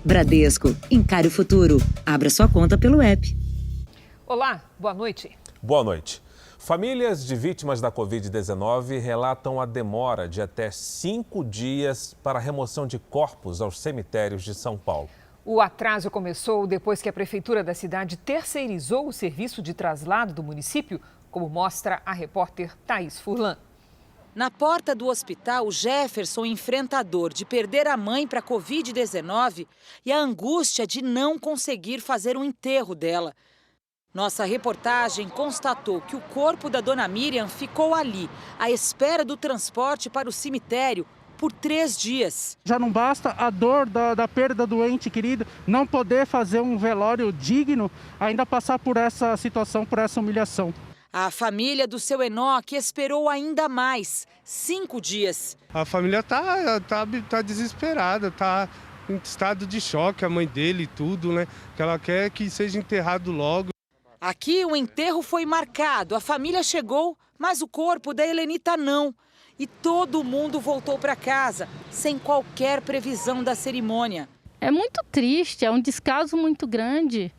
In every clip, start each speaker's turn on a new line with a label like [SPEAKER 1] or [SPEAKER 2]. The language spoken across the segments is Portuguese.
[SPEAKER 1] Bradesco, encare o futuro. Abra sua conta pelo app.
[SPEAKER 2] Olá, boa noite.
[SPEAKER 3] Boa noite. Famílias de vítimas da Covid-19 relatam a demora de até 5 dias para a remoção de corpos aos cemitérios de São Paulo.
[SPEAKER 2] O atraso começou depois que a prefeitura da cidade terceirizou o serviço de traslado do município, como mostra a repórter Thaís Furlan.
[SPEAKER 4] Na porta do hospital, Jefferson enfrenta a dor de perder a mãe para a Covid-19 e a angústia de não conseguir fazer um enterro dela. Nossa reportagem constatou que o corpo da dona Miriam ficou ali, à espera do transporte para o cemitério, por 3 dias.
[SPEAKER 5] Já não basta a dor da perda do ente querido, não poder fazer um velório digno, ainda passar por essa situação, por essa humilhação.
[SPEAKER 4] A família do seu Enoque esperou ainda mais, 5 dias.
[SPEAKER 6] A família tá desesperada, tá em estado de choque, a mãe dele e tudo, né? Que ela quer que seja enterrado logo.
[SPEAKER 4] Aqui o enterro foi marcado, a família chegou, mas o corpo da Helenita não. E todo mundo voltou para casa, sem qualquer previsão da cerimônia.
[SPEAKER 7] É muito triste, é um descaso muito grande.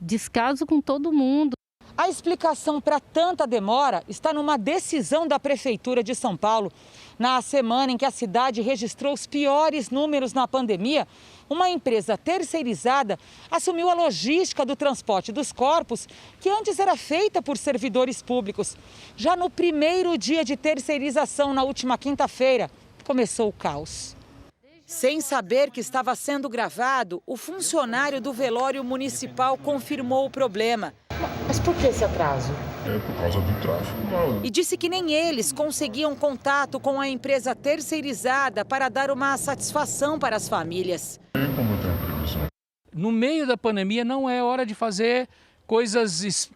[SPEAKER 7] Descaso com todo mundo.
[SPEAKER 4] A explicação para tanta demora está numa decisão da Prefeitura de São Paulo. Na semana em que a cidade registrou os piores números na pandemia, uma empresa terceirizada assumiu a logística do transporte dos corpos, que antes era feita por servidores públicos. Já no primeiro dia de terceirização, na última quinta-feira, começou o caos. Sem saber que estava sendo gravado, o funcionário do velório municipal confirmou o problema.
[SPEAKER 8] Mas por que esse atraso?
[SPEAKER 9] É por causa do tráfego.
[SPEAKER 4] E disse que nem eles conseguiam contato com a empresa terceirizada para dar uma satisfação para as famílias.
[SPEAKER 9] Como tem previsão?
[SPEAKER 10] No meio da pandemia não é hora de fazer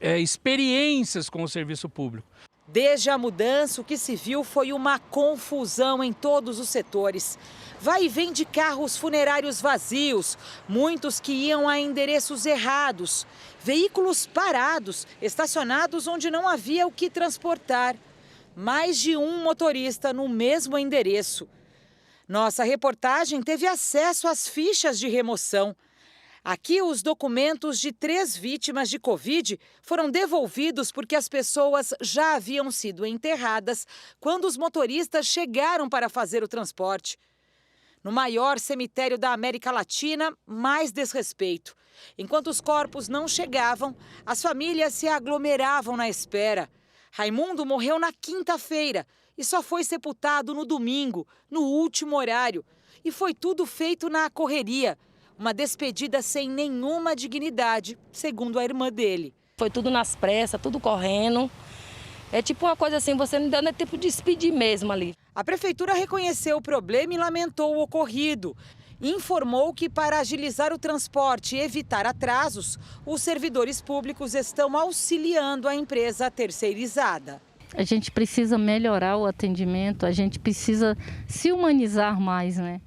[SPEAKER 10] experiências com o serviço público.
[SPEAKER 4] Desde a mudança, o que se viu foi uma confusão em todos os setores. Vai e vem de carros funerários vazios, muitos que iam a endereços errados. Veículos parados, estacionados onde não havia o que transportar. Mais de um motorista no mesmo endereço. Nossa reportagem teve acesso às fichas de remoção. Aqui, os documentos de 3 vítimas de Covid foram devolvidos porque as pessoas já haviam sido enterradas quando os motoristas chegaram para fazer o transporte. No maior cemitério da América Latina, mais desrespeito. Enquanto os corpos não chegavam, as famílias se aglomeravam na espera. Raimundo morreu na quinta-feira e só foi sepultado no domingo, no último horário. E foi tudo feito na correria. Uma despedida sem nenhuma dignidade, segundo a irmã dele.
[SPEAKER 11] Foi tudo nas pressas, tudo correndo. É tipo uma coisa assim, você não deu nem tempo de despedir mesmo ali.
[SPEAKER 4] A prefeitura reconheceu o problema e lamentou o ocorrido. Informou que para agilizar o transporte e evitar atrasos, os servidores públicos estão auxiliando a empresa terceirizada.
[SPEAKER 7] A gente precisa melhorar o atendimento, a gente precisa se humanizar mais, né?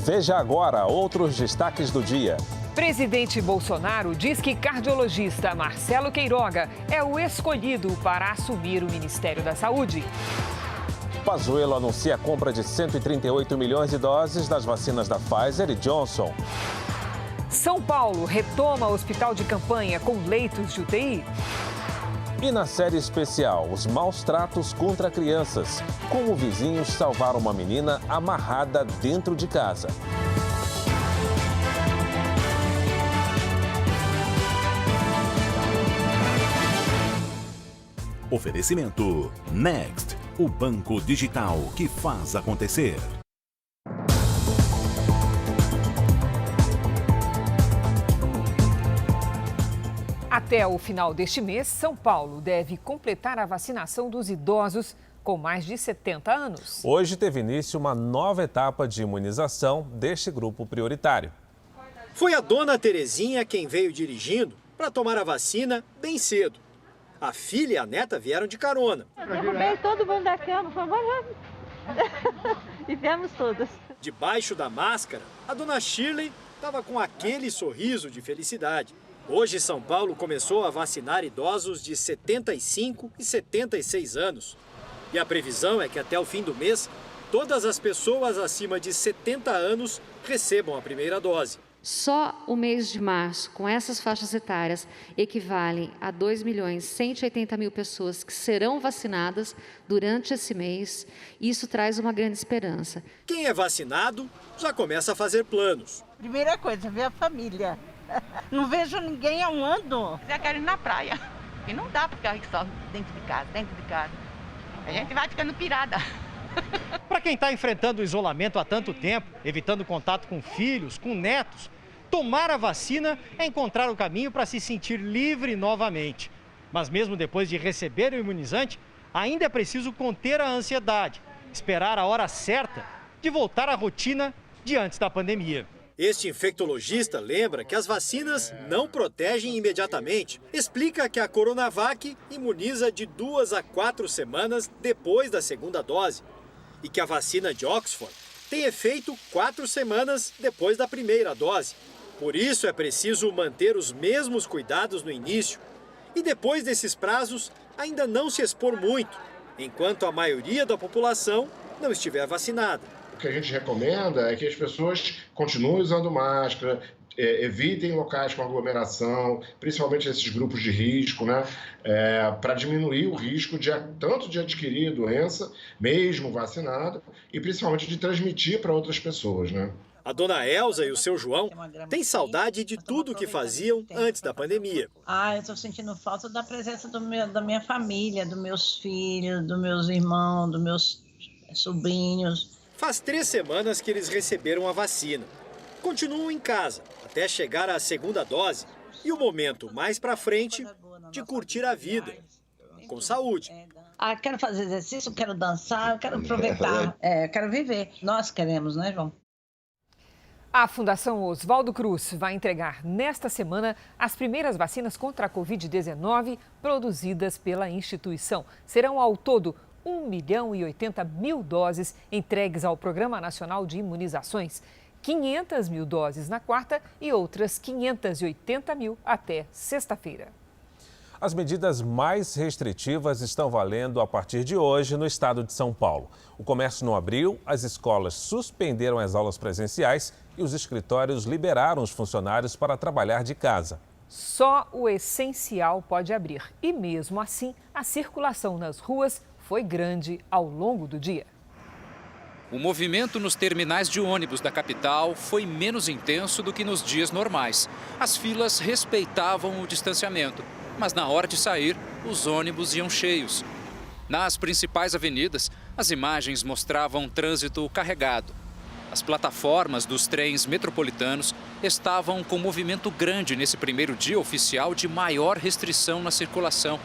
[SPEAKER 3] Veja agora outros destaques do dia.
[SPEAKER 2] Presidente Bolsonaro diz que cardiologista Marcelo Queiroga é o escolhido para assumir o Ministério da Saúde.
[SPEAKER 3] Pazuello anuncia a compra de 138 milhões de doses das vacinas da Pfizer e Johnson.
[SPEAKER 2] São Paulo retoma hospital de campanha com leitos de UTI.
[SPEAKER 3] E na série especial, os maus tratos contra crianças. Como vizinhos salvaram uma menina amarrada dentro de casa.
[SPEAKER 12] Oferecimento Next, o banco digital que faz acontecer.
[SPEAKER 2] Até o final deste mês, São Paulo deve completar a vacinação dos idosos com mais de 70 anos.
[SPEAKER 3] Hoje teve início uma nova etapa de imunização deste grupo prioritário.
[SPEAKER 13] Foi a dona Terezinha quem veio dirigindo para tomar a vacina bem cedo. A filha e a neta vieram de carona.
[SPEAKER 14] Derrubei todo mundo da cama, vamos. E viemos todas.
[SPEAKER 13] Debaixo da máscara, a dona Shirley estava com aquele sorriso de felicidade. Hoje, São Paulo começou a vacinar idosos de 75 e 76 anos. E a previsão é que até o fim do mês, todas as pessoas acima de 70 anos recebam a primeira dose.
[SPEAKER 15] Só o mês de março, com essas faixas etárias, equivale a 2.180.000 pessoas que serão vacinadas durante esse mês. Isso traz uma grande esperança.
[SPEAKER 13] Quem é vacinado já começa a fazer planos.
[SPEAKER 14] Primeira coisa, ver a família. Não vejo ninguém há um ano.
[SPEAKER 16] Já quero ir na praia. E não dá porque só dentro de casa. A gente vai ficando pirada.
[SPEAKER 13] Para quem está enfrentando o isolamento há tanto tempo, evitando contato com filhos, com netos, tomar a vacina é encontrar o caminho para se sentir livre novamente. Mas mesmo depois de receber o imunizante, ainda é preciso conter a ansiedade, esperar a hora certa de voltar à rotina de antes da pandemia. Este infectologista lembra que as vacinas não protegem imediatamente. Explica que a Coronavac imuniza de 2 a 4 semanas depois da segunda dose e que a vacina de Oxford tem efeito 4 semanas depois da primeira dose. Por isso é preciso manter os mesmos cuidados no início e depois desses prazos ainda não se expor muito, enquanto a maioria da população não estiver vacinada.
[SPEAKER 9] O que a gente recomenda é que as pessoas continuem usando máscara, evitem locais com aglomeração, principalmente esses grupos de risco, né? Para diminuir o risco tanto de adquirir a doença, mesmo vacinado, e principalmente de transmitir para outras pessoas, né?
[SPEAKER 13] A dona Elza e o seu João têm saudade de tudo que faziam antes da pandemia.
[SPEAKER 14] Eu estou sentindo falta da presença da minha família, dos meus filhos, dos meus irmãos, dos meus sobrinhos.
[SPEAKER 13] Faz 3 semanas que eles receberam a vacina. Continuam em casa até chegar à segunda dose e o momento mais para frente de curtir a vida, com saúde.
[SPEAKER 14] Quero fazer exercício, quero dançar, quero aproveitar, quero viver. Nós queremos, né, João?
[SPEAKER 2] A Fundação Oswaldo Cruz vai entregar nesta semana as primeiras vacinas contra a Covid-19 produzidas pela instituição. Serão ao todo 1.080.000 doses entregues ao Programa Nacional de Imunizações. 500.000 doses na quarta e outras 580.000 até sexta-feira.
[SPEAKER 3] As medidas mais restritivas estão valendo a partir de hoje no estado de São Paulo. O comércio não abriu, as escolas suspenderam as aulas presenciais e os escritórios liberaram os funcionários para trabalhar de casa.
[SPEAKER 2] Só o essencial pode abrir e, mesmo assim, a circulação nas ruas foi grande ao longo do dia.
[SPEAKER 17] O movimento nos terminais de ônibus da capital foi menos intenso do que nos dias normais. As filas respeitavam o distanciamento, mas na hora de sair, os ônibus iam cheios. Nas principais avenidas, as imagens mostravam trânsito carregado. As plataformas dos trens metropolitanos estavam com movimento grande nesse primeiro dia oficial de maior restrição na circulação.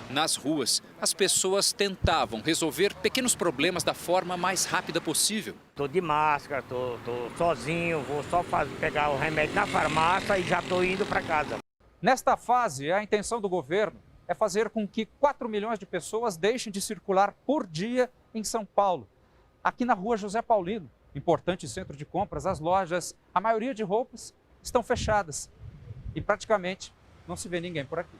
[SPEAKER 17] Nas ruas, as pessoas tentavam resolver pequenos problemas da forma mais rápida possível.
[SPEAKER 18] Estou de máscara, estou sozinho, vou só pegar o remédio na farmácia e já estou indo para casa.
[SPEAKER 19] Nesta fase, a intenção do governo é fazer com que 4 milhões de pessoas deixem de circular por dia em São Paulo. Aqui na rua José Paulino, importante centro de compras, as lojas, a maioria de roupas, estão fechadas e praticamente não se vê ninguém por aqui.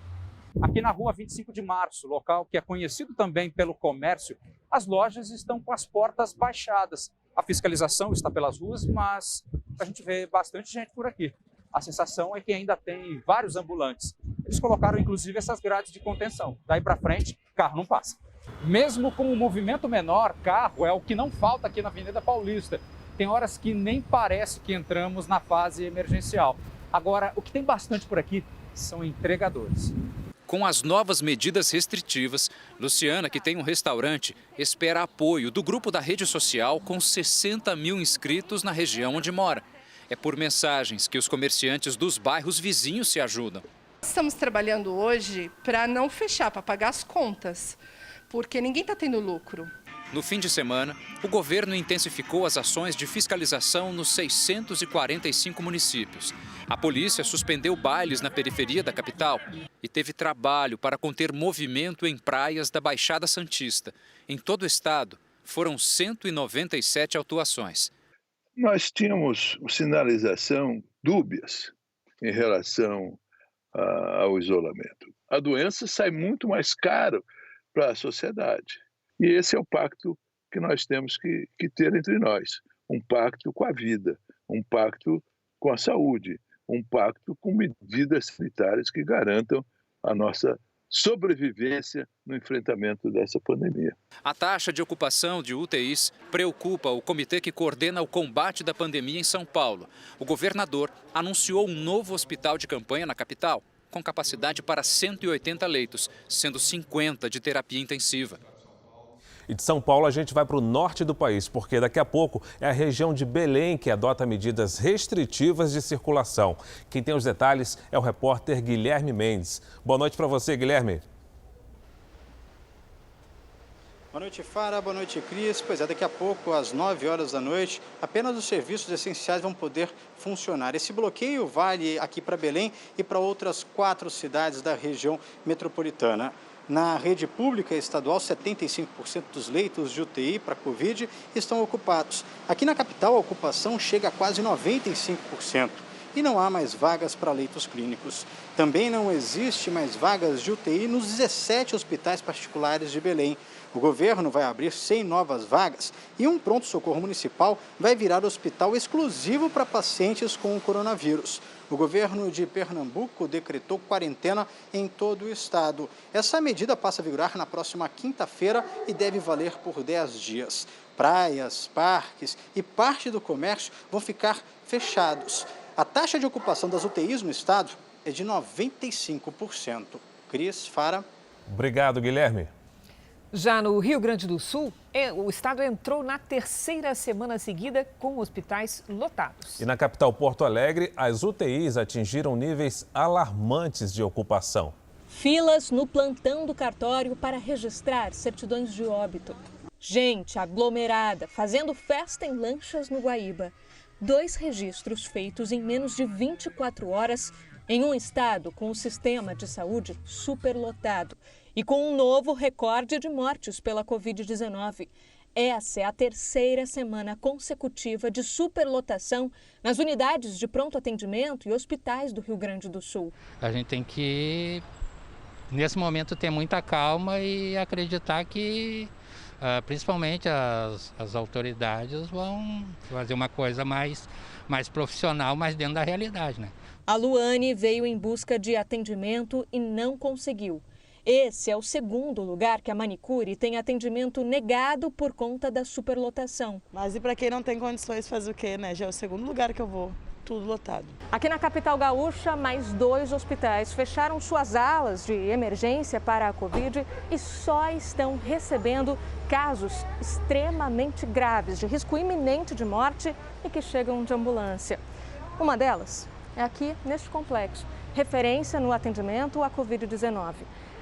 [SPEAKER 19] Aqui na rua 25 de março, local que é conhecido também pelo comércio, as lojas estão com as portas baixadas. A fiscalização está pelas ruas, mas a gente vê bastante gente por aqui. A sensação é que ainda tem vários ambulantes. Eles colocaram inclusive essas grades de contenção. Daí para frente, carro não passa. Mesmo com um movimento menor, carro é o que não falta aqui na Avenida Paulista. Tem horas que nem parece que entramos na fase emergencial. Agora, o que tem bastante por aqui são entregadores.
[SPEAKER 17] Com as novas medidas restritivas, Luciana, que tem um restaurante, espera apoio do grupo da rede social com 60.000 inscritos na região onde mora. É por mensagens que os comerciantes dos bairros vizinhos se ajudam.
[SPEAKER 20] Estamos trabalhando hoje para não fechar, para pagar as contas, porque ninguém está tendo lucro.
[SPEAKER 17] No fim de semana, o governo intensificou as ações de fiscalização nos 645 municípios. A polícia suspendeu bailes na periferia da capital e teve trabalho para conter movimento em praias da Baixada Santista. Em todo o estado, foram 197 autuações.
[SPEAKER 21] Nós tínhamos sinalização dúbias em relação ao isolamento. A doença sai muito mais caro para a sociedade. E esse é o pacto que nós temos que ter entre nós. Um pacto com a vida, um pacto com a saúde, um pacto com medidas sanitárias que garantam a nossa sobrevivência no enfrentamento dessa pandemia.
[SPEAKER 17] A taxa de ocupação de UTIs preocupa o comitê que coordena o combate da pandemia em São Paulo. O governador anunciou um novo hospital de campanha na capital, com capacidade para 180 leitos, sendo 50 de terapia intensiva.
[SPEAKER 3] E de São Paulo a gente vai para o norte do país, porque daqui a pouco é a região de Belém que adota medidas restritivas de circulação. Quem tem os detalhes é o repórter Guilherme Mendes. Boa noite para você, Guilherme.
[SPEAKER 1] Boa noite, Fara. Boa noite, Cris. Pois é, daqui a pouco, às 9 horas da noite, apenas os serviços essenciais vão poder funcionar. Esse bloqueio vale aqui para Belém e para outras 4 cidades da região metropolitana. Na rede pública e estadual, 75% dos leitos de UTI para Covid estão ocupados. Aqui na capital, a ocupação chega a quase 95%. E não há mais vagas para leitos clínicos. Também não existe mais vagas de UTI nos 17 hospitais particulares de Belém. O governo vai abrir 100 novas vagas e um pronto-socorro municipal vai virar hospital exclusivo para pacientes com o coronavírus. O governo de Pernambuco decretou quarentena em todo o estado. Essa medida passa a vigorar na próxima quinta-feira e deve valer por 10 dias. Praias, parques e parte do comércio vão ficar fechados. A taxa de ocupação das UTIs no estado é de 95%. Cris, Fara.
[SPEAKER 3] Obrigado, Guilherme.
[SPEAKER 2] Já no Rio Grande do Sul, o estado entrou na 3ª semana seguida com hospitais lotados.
[SPEAKER 3] E na capital Porto Alegre, as UTIs atingiram níveis alarmantes de ocupação.
[SPEAKER 22] Filas no plantão do cartório para registrar certidões de óbito. Gente aglomerada, fazendo festa em lanchas no Guaíba. 2 registros feitos em menos de 24 horas em um estado com o sistema de saúde superlotado e com um novo recorde de mortes pela Covid-19. Essa é a 3ª semana consecutiva de superlotação nas unidades de pronto atendimento e hospitais do Rio Grande do Sul.
[SPEAKER 23] A gente tem que, nesse momento, ter muita calma e acreditar que principalmente as autoridades vão fazer uma coisa mais profissional, mas dentro da realidade, né?
[SPEAKER 22] A Luane veio em busca de atendimento e não conseguiu. Esse é o 2º lugar que a manicure tem atendimento negado por conta da superlotação.
[SPEAKER 24] Mas e para quem não tem condições, faz o quê, né? Já é o 2º lugar que eu vou. Tudo lotado.
[SPEAKER 22] Aqui na capital gaúcha, mais 2 hospitais fecharam suas alas de emergência para a Covid e só estão recebendo casos extremamente graves, de risco iminente de morte e que chegam de ambulância. Uma delas é aqui neste complexo, referência no atendimento à Covid-19.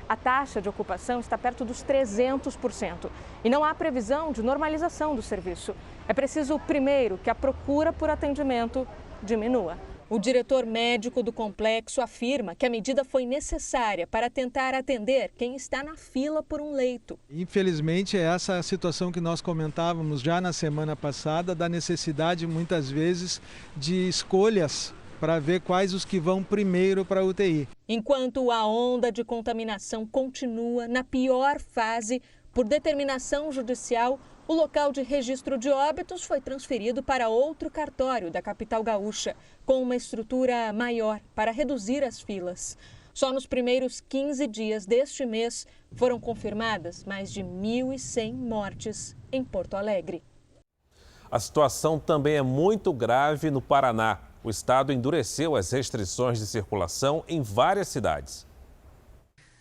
[SPEAKER 22] A taxa de ocupação está perto dos 300% e não há previsão de normalização do serviço. É preciso, primeiro, que a procura por atendimento diminua. O diretor médico do complexo afirma que a medida foi necessária para tentar atender quem está na fila por um leito.
[SPEAKER 25] Infelizmente, é essa a situação que nós comentávamos já na semana passada, da necessidade, muitas vezes, de escolhas para ver quais os que vão primeiro para a UTI.
[SPEAKER 22] Enquanto a onda de contaminação continua na pior fase, por determinação judicial, o local de registro de óbitos foi transferido para outro cartório da capital gaúcha, com uma estrutura maior para reduzir as filas. Só nos primeiros 15 dias deste mês foram confirmadas mais de 1.100 mortes em Porto Alegre.
[SPEAKER 3] A situação também é muito grave no Paraná. O estado endureceu as restrições de circulação em várias cidades.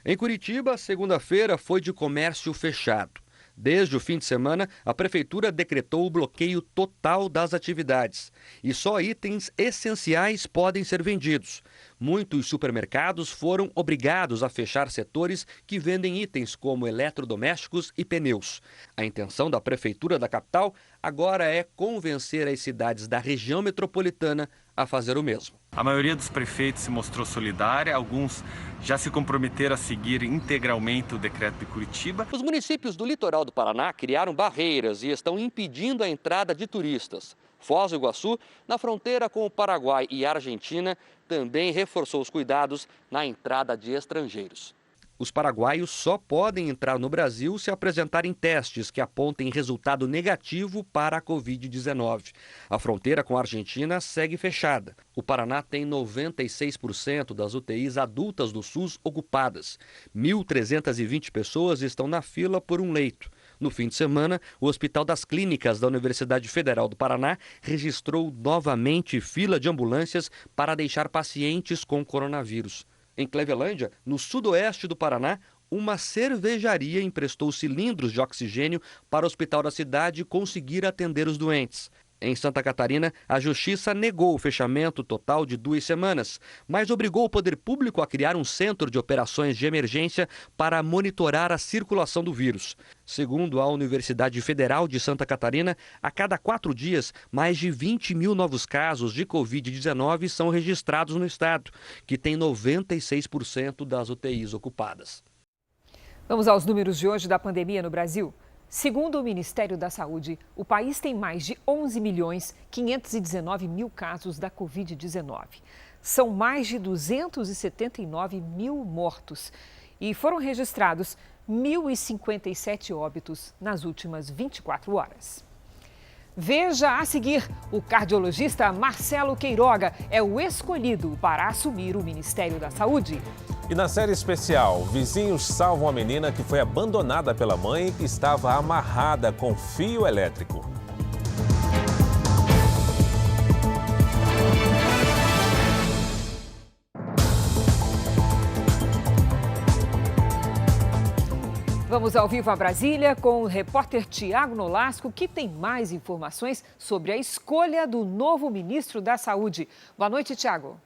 [SPEAKER 26] Em Curitiba, segunda-feira foi de comércio fechado. Desde o fim de semana, a prefeitura decretou o bloqueio total das atividades e só itens essenciais podem ser vendidos. Muitos supermercados foram obrigados a fechar setores que vendem itens como eletrodomésticos e pneus. A intenção da prefeitura da capital agora é convencer as cidades da região metropolitana a fazer o mesmo.
[SPEAKER 27] A maioria dos prefeitos se mostrou solidária, alguns já se comprometeram a seguir integralmente o decreto de Curitiba.
[SPEAKER 26] Os municípios do litoral do Paraná criaram barreiras e estão impedindo a entrada de turistas. Foz do Iguaçu, na fronteira com o Paraguai e a Argentina, também reforçou os cuidados na entrada de estrangeiros. Os paraguaios só podem entrar no Brasil se apresentarem testes que apontem resultado negativo para a Covid-19. A fronteira com a Argentina segue fechada. O Paraná tem 96% das UTIs adultas do SUS ocupadas. 1.320 pessoas estão na fila por um leito. No fim de semana, o Hospital das Clínicas da Universidade Federal do Paraná registrou novamente fila de ambulâncias para deixar pacientes com coronavírus. Em Clevelândia, no sudoeste do Paraná, uma cervejaria emprestou cilindros de oxigênio para o hospital da cidade conseguir atender os doentes. Em Santa Catarina, a Justiça negou o fechamento total de 2 semanas, mas obrigou o poder público a criar um centro de operações de emergência para monitorar a circulação do vírus. Segundo a Universidade Federal de Santa Catarina, a cada 4 dias, mais de 20 mil novos casos de Covid-19 são registrados no estado, que tem 96% das UTIs ocupadas.
[SPEAKER 2] Vamos aos números de hoje da pandemia no Brasil. Segundo o Ministério da Saúde, o país tem mais de 11.519.000 casos da Covid-19. São mais de 279 mil mortos e foram registrados 1.057 óbitos nas últimas 24 horas. Veja a seguir, o cardiologista Marcelo Queiroga é o escolhido para assumir o Ministério da Saúde.
[SPEAKER 3] E na série especial, vizinhos salvam a menina que foi abandonada pela mãe e que estava amarrada com fio elétrico.
[SPEAKER 2] Vamos ao vivo a Brasília com o repórter Tiago Nolasco, que tem mais informações sobre a escolha do novo ministro da Saúde. Boa noite, Tiago.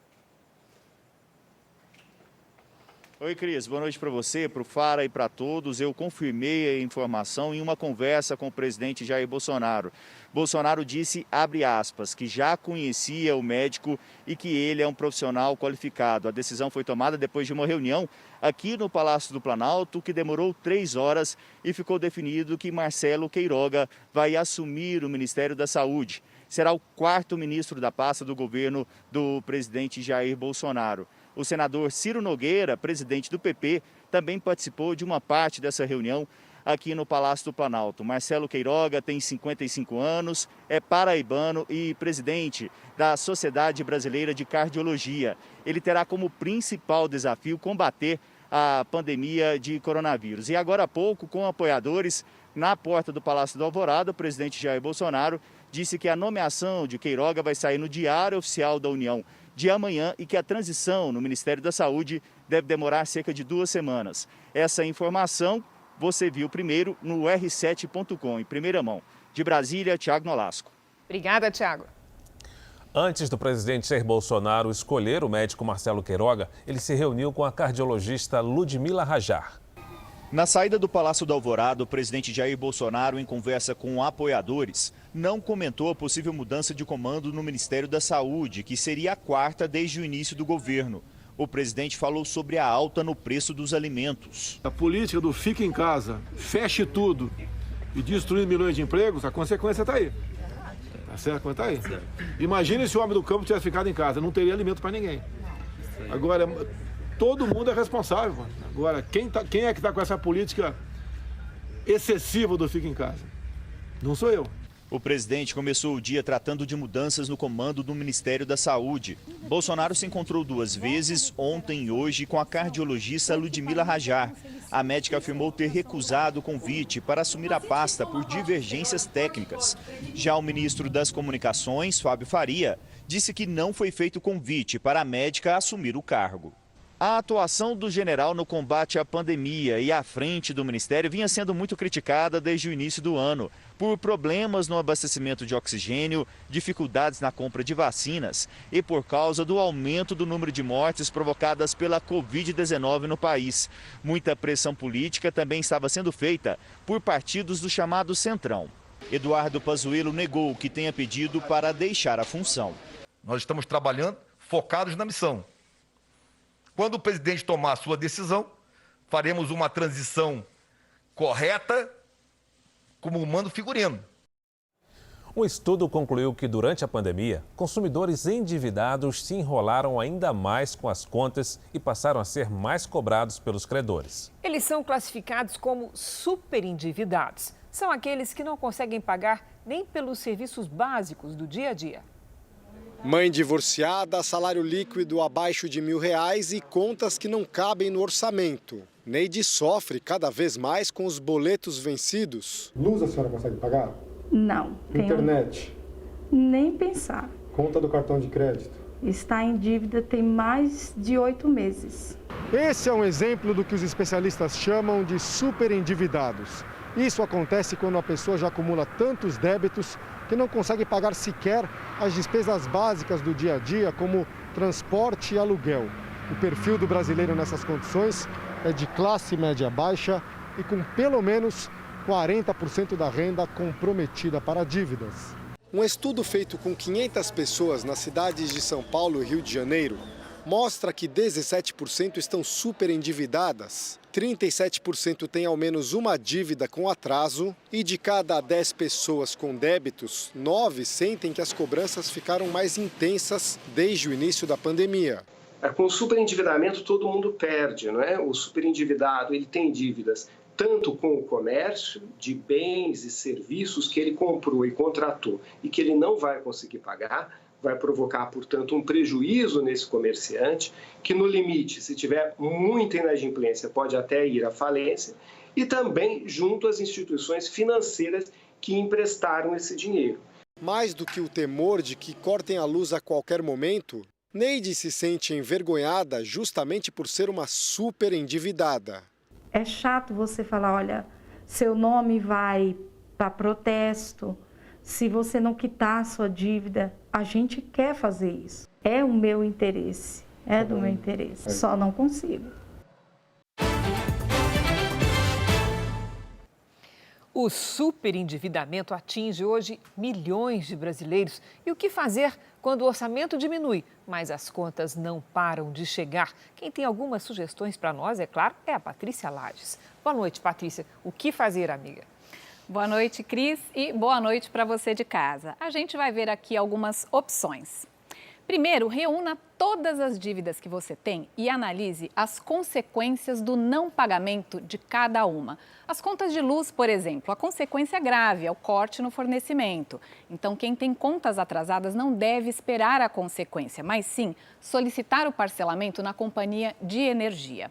[SPEAKER 4] Oi, Cris. Boa noite para você, para o Fara e para todos. Eu confirmei a informação em uma conversa com o presidente Jair Bolsonaro. Bolsonaro disse, abre aspas, que já conhecia o médico e que ele é um profissional qualificado. A decisão foi tomada depois de uma reunião aqui no Palácio do Planalto, que demorou 3 horas e ficou definido que Marcelo Queiroga vai assumir o Ministério da Saúde. Será o 4º ministro da pasta do governo do presidente Jair Bolsonaro. O senador Ciro Nogueira, presidente do PP, também participou de uma parte dessa reunião aqui no Palácio do Planalto. Marcelo Queiroga tem 55 anos, é paraibano e presidente da Sociedade Brasileira de Cardiologia. Ele terá como principal desafio combater a pandemia de coronavírus. E agora há pouco, com apoiadores, na porta do Palácio do Alvorada, o presidente Jair Bolsonaro disse que a nomeação de Queiroga vai sair no Diário Oficial da União de amanhã e que a transição no Ministério da Saúde deve demorar cerca de 2 semanas. Essa informação você viu primeiro no r7.com, em primeira mão. De Brasília, Tiago Nolasco.
[SPEAKER 2] Obrigada, Tiago.
[SPEAKER 3] Antes do presidente Jair Bolsonaro escolher o médico Marcelo Queiroga, ele se reuniu com a cardiologista Ludmila Rajar.
[SPEAKER 4] Na saída do Palácio do Alvorada, o presidente Jair Bolsonaro, em conversa com apoiadores, não comentou a possível mudança de comando no Ministério da Saúde, que seria a 4ª desde o início do governo. O presidente falou sobre a alta no preço dos alimentos.
[SPEAKER 5] A política do fica em casa, feche tudo e destruir milhões de empregos, a consequência está aí. Tá certo? Está aí. Imagine se o homem do campo tivesse ficado em casa, não teria alimento para ninguém. Agora, todo mundo é responsável. Agora, quem é que está com essa política excessiva do fica em casa? Não sou eu.
[SPEAKER 4] O presidente começou o dia tratando de mudanças no comando do Ministério da Saúde. Bolsonaro se encontrou 2 vezes, ontem e hoje, com a cardiologista Ludmila Rajar. A médica afirmou ter recusado o convite para assumir a pasta por divergências técnicas. Já o ministro das Comunicações, Fábio Faria, disse que não foi feito convite para a médica assumir o cargo. A atuação do general no combate à pandemia e à frente do ministério vinha sendo muito criticada desde o início do ano, por problemas no abastecimento de oxigênio, dificuldades na compra de vacinas e por causa do aumento do número de mortes provocadas pela Covid-19 no país. Muita pressão política também estava sendo feita por partidos do chamado Centrão. Eduardo Pazuello negou que tenha pedido para deixar a função.
[SPEAKER 6] Nós estamos trabalhando focados na missão. Quando o presidente tomar a sua decisão, faremos uma transição correta como humano figurino.
[SPEAKER 3] Um estudo concluiu que durante a pandemia, consumidores endividados se enrolaram ainda mais com as contas e passaram a ser mais cobrados pelos credores.
[SPEAKER 2] Eles são classificados como superendividados. São aqueles que não conseguem pagar nem pelos serviços básicos do dia a dia.
[SPEAKER 7] Mãe divorciada, salário líquido abaixo de R$1.000 e contas que não cabem no orçamento. Neide sofre cada vez mais com os boletos vencidos.
[SPEAKER 8] Luz a senhora consegue pagar?
[SPEAKER 10] Não.
[SPEAKER 8] Internet?
[SPEAKER 10] Nem pensar.
[SPEAKER 8] Conta do cartão de crédito?
[SPEAKER 10] Está em dívida tem mais de 8 meses.
[SPEAKER 8] Esse é um exemplo do que os especialistas chamam de superendividados. Isso acontece quando a pessoa já acumula tantos débitos que não consegue pagar sequer as despesas básicas do dia a dia, como transporte e aluguel. O perfil do brasileiro nessas condições é de classe média baixa e com pelo menos 40% da renda comprometida para dívidas.
[SPEAKER 7] Um estudo feito com 500 pessoas nas cidades de São Paulo e Rio de Janeiro mostra que 17% estão superendividadas, 37% têm ao menos uma dívida com atraso e de cada 10 pessoas com débitos, 9 sentem que as cobranças ficaram mais intensas desde o início da pandemia.
[SPEAKER 11] Com o superendividamento todo mundo perde, não é? O superendividado ele tem dívidas tanto com o comércio de bens e serviços que ele comprou e contratou e que ele não vai conseguir pagar, vai provocar, portanto, um prejuízo nesse comerciante, que no limite, se tiver muita inadimplência, pode até ir à falência, e também junto às instituições financeiras que emprestaram esse dinheiro.
[SPEAKER 7] Mais do que o temor de que cortem a luz a qualquer momento, Neide se sente envergonhada justamente por ser uma super endividada.
[SPEAKER 10] É chato você falar, olha, seu nome vai para protesto, se você não quitar a sua dívida, a gente quer fazer isso. É o meu interesse, é do meu interesse, só não consigo.
[SPEAKER 2] O superendividamento atinge hoje milhões de brasileiros. E o que fazer quando o orçamento diminui, mas as contas não param de chegar? Quem tem algumas sugestões para nós, é claro, é a Patrícia Lages. Boa noite, Patrícia. O que fazer, amiga?
[SPEAKER 12] Boa noite, Cris, e boa noite para você de casa. A gente vai ver aqui algumas opções. Primeiro, reúna todas as dívidas que você tem e analise as consequências do não pagamento de cada uma. As contas de luz, por exemplo, a consequência grave é o corte no fornecimento. Então, quem tem contas atrasadas não deve esperar a consequência, mas sim solicitar o parcelamento na companhia de energia.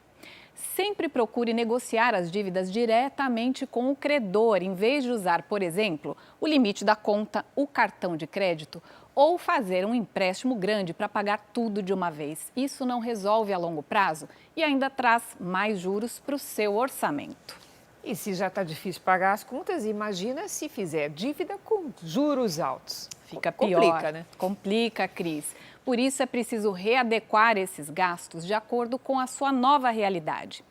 [SPEAKER 12] Sempre procure negociar as dívidas diretamente com o credor, em vez de usar, por exemplo, o limite da conta, o cartão de crédito ou fazer um empréstimo grande para pagar tudo de uma vez. Isso não resolve a longo prazo e ainda traz mais juros para o seu orçamento.
[SPEAKER 2] E se já está difícil pagar as contas, imagina se fizer dívida com juros altos.
[SPEAKER 12] Fica pior. Complica, né? Complica, Cris. Por isso é preciso readequar esses gastos de acordo com a sua nova realidade.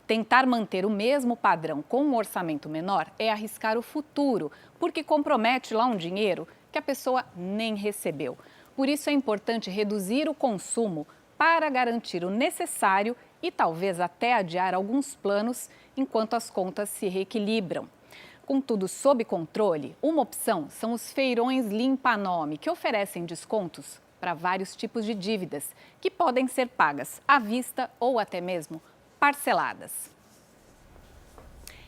[SPEAKER 12] Tentar manter o mesmo padrão com um orçamento menor é arriscar o futuro, porque compromete lá um dinheiro que a pessoa nem recebeu. Por isso é importante reduzir o consumo para garantir o necessário e talvez até adiar alguns planos enquanto as contas se reequilibram. Com tudo sob controle, uma opção são os feirões limpa-nome, que oferecem descontos para vários tipos de dívidas, que podem ser pagas à vista ou até mesmo parceladas.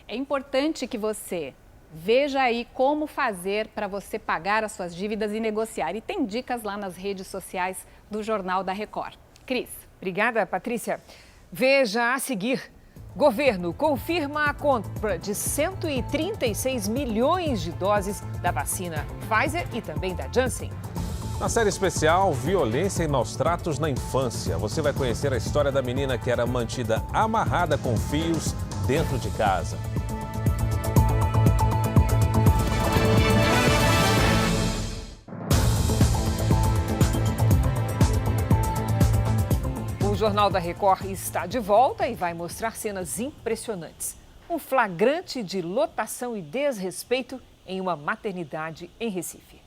[SPEAKER 12] É importante que você veja aí como fazer para você pagar as suas dívidas e negociar. E tem dicas lá nas redes sociais do Jornal da Record. Cris.
[SPEAKER 2] Obrigada, Patrícia. Veja a seguir. Governo confirma a compra de 136 milhões de doses da vacina Pfizer e também da Janssen.
[SPEAKER 3] Na série especial, violência e maus tratos na infância. Você vai conhecer a história da menina que era mantida amarrada com fios dentro de casa.
[SPEAKER 2] O Jornal da Record está de volta e vai mostrar cenas impressionantes. Um flagrante de lotação e desrespeito em uma maternidade em Recife.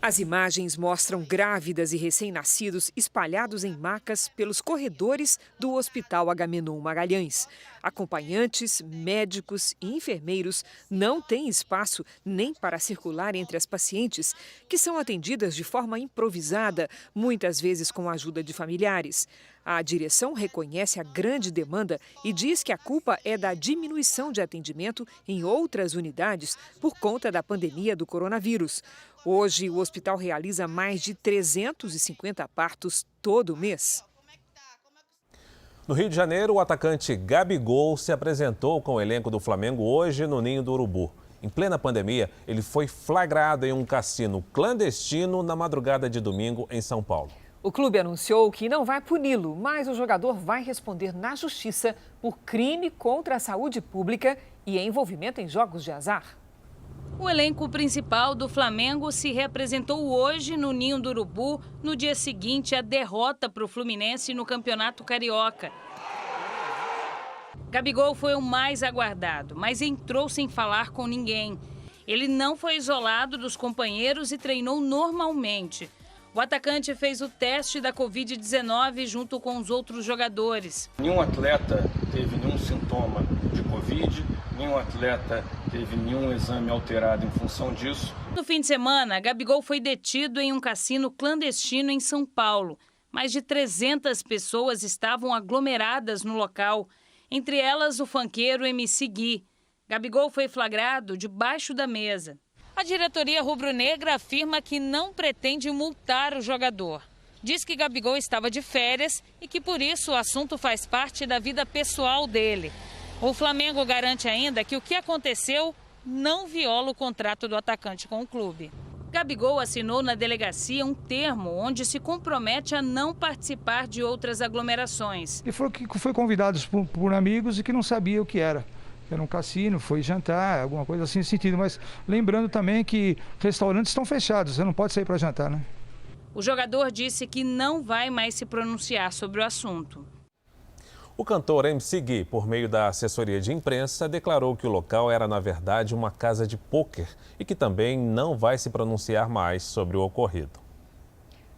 [SPEAKER 2] As imagens mostram grávidas e recém-nascidos espalhados em macas pelos corredores do Hospital Agamenon Magalhães. Acompanhantes, médicos e enfermeiros não têm espaço nem para circular entre as pacientes, que são atendidas de forma improvisada, muitas vezes com a ajuda de familiares. A direção reconhece a grande demanda e diz que a culpa é da diminuição de atendimento em outras unidades por conta da pandemia do coronavírus. Hoje, o hospital realiza mais de 350 partos todo mês.
[SPEAKER 3] No Rio de Janeiro, o atacante Gabigol se apresentou com o elenco do Flamengo hoje no Ninho do Urubu. Em plena pandemia, ele foi flagrado em um cassino clandestino na madrugada de domingo em São Paulo.
[SPEAKER 2] O clube anunciou que não vai puni-lo, mas o jogador vai responder na justiça por crime contra a saúde pública e envolvimento em jogos de azar.
[SPEAKER 9] O elenco principal do Flamengo se reapresentou hoje no Ninho do Urubu, no dia seguinte à derrota para o Fluminense no Campeonato Carioca. Gabigol foi o mais aguardado, mas entrou sem falar com ninguém. Ele não foi isolado dos companheiros e treinou normalmente. O atacante fez o teste da Covid-19 junto com os outros jogadores.
[SPEAKER 13] Nenhum atleta teve nenhum sintoma de Covid, nenhum atleta teve nenhum exame alterado em função disso.
[SPEAKER 9] No fim de semana, Gabigol foi detido em um cassino clandestino em São Paulo. Mais de 300 pessoas estavam aglomeradas no local, entre elas o funkeiro MC Gui. Gabigol foi flagrado debaixo da mesa. A diretoria rubro-negra afirma que não pretende multar o jogador. Diz que Gabigol estava de férias e que por isso o assunto faz parte da vida pessoal dele. O Flamengo garante ainda que o que aconteceu não viola o contrato do atacante com o clube. Gabigol assinou na delegacia um termo onde se compromete a não participar de outras aglomerações.
[SPEAKER 14] Ele falou que foi convidado por amigos e que não sabia o que era. Era um cassino, foi jantar, alguma coisa assim nesse sentido. Mas lembrando também que restaurantes estão fechados, você não pode sair para jantar, né?
[SPEAKER 9] O jogador disse que não vai mais se pronunciar sobre o assunto.
[SPEAKER 3] O cantor MC Gui, por meio da assessoria de imprensa, declarou que o local era, na verdade, uma casa de pôquer e que também não vai se pronunciar mais sobre o ocorrido.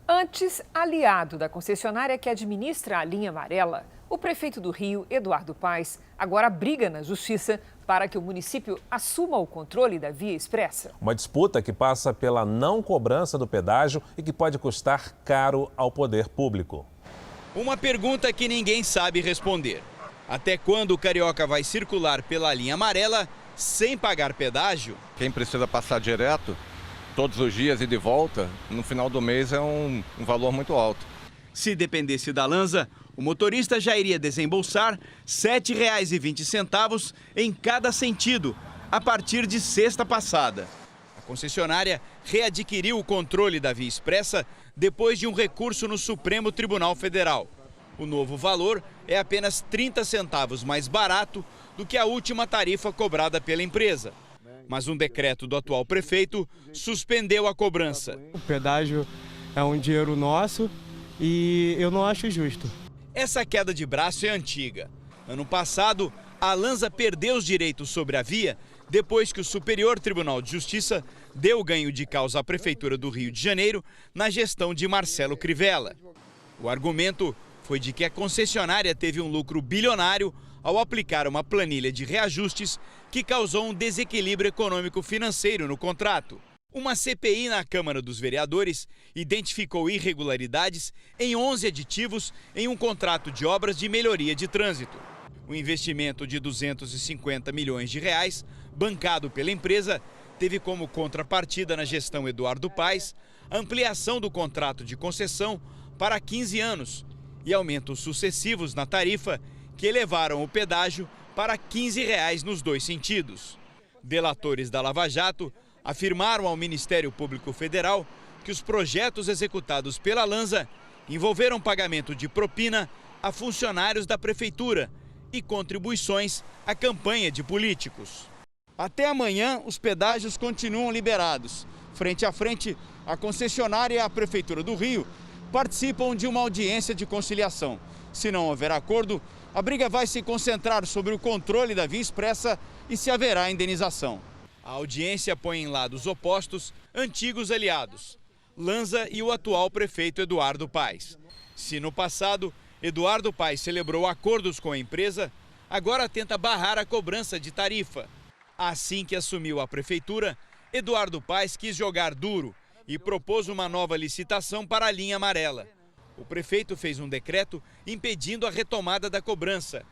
[SPEAKER 2] Antes aliado da concessionária que administra a linha amarela, o prefeito do Rio, Eduardo Paes, agora briga na justiça para que o município assuma o controle da via expressa.
[SPEAKER 3] Uma disputa que passa pela não cobrança do pedágio e que pode custar caro ao poder público.
[SPEAKER 15] Uma pergunta que ninguém sabe responder. Até quando o carioca vai circular pela linha amarela sem pagar pedágio?
[SPEAKER 16] Quem precisa passar direto, todos os dias e de volta, no final do mês é um valor muito alto.
[SPEAKER 15] Se dependesse da Lanza, o motorista já iria desembolsar R$ 7,20 em cada sentido, a partir de sexta passada. A concessionária readquiriu o controle da via expressa depois de um recurso no Supremo Tribunal Federal. O novo valor é apenas 30 centavos mais barato do que a última tarifa cobrada pela empresa. Mas um decreto do atual prefeito suspendeu a cobrança.
[SPEAKER 18] O pedágio é um dinheiro nosso e eu não acho justo.
[SPEAKER 15] Essa queda de braço é antiga. Ano passado, a Lanza perdeu os direitos sobre a via depois que o Superior Tribunal de Justiça deu ganho de causa à Prefeitura do Rio de Janeiro na gestão de Marcelo Crivella. O argumento foi de que a concessionária teve um lucro bilionário ao aplicar uma planilha de reajustes que causou um desequilíbrio econômico-financeiro no contrato. Uma CPI na Câmara dos Vereadores identificou irregularidades em 11 aditivos em um contrato de obras de melhoria de trânsito. O investimento de 250 milhões de reais, bancado pela empresa, teve como contrapartida na gestão Eduardo Paes a ampliação do contrato de concessão para 15 anos e aumentos sucessivos na tarifa que elevaram o pedágio para R$ 15 nos dois sentidos. Delatores da Lava Jato afirmaram ao Ministério Público Federal que os projetos executados pela Lanza envolveram pagamento de propina a funcionários da Prefeitura e contribuições à campanha de políticos. Até amanhã, os pedágios continuam liberados. Frente a frente, a concessionária e a Prefeitura do Rio participam de uma audiência de conciliação. Se não houver acordo, a briga vai se concentrar sobre o controle da via expressa e se haverá indenização. A audiência põe em lados opostos antigos aliados. Lanza e o atual prefeito Eduardo Paes. Se no passado Eduardo Paes celebrou acordos com a empresa, agora tenta barrar a cobrança de tarifa. Assim que assumiu a prefeitura, Eduardo Paes quis jogar duro e propôs uma nova licitação para a linha amarela. O prefeito fez um decreto impedindo a retomada da cobrança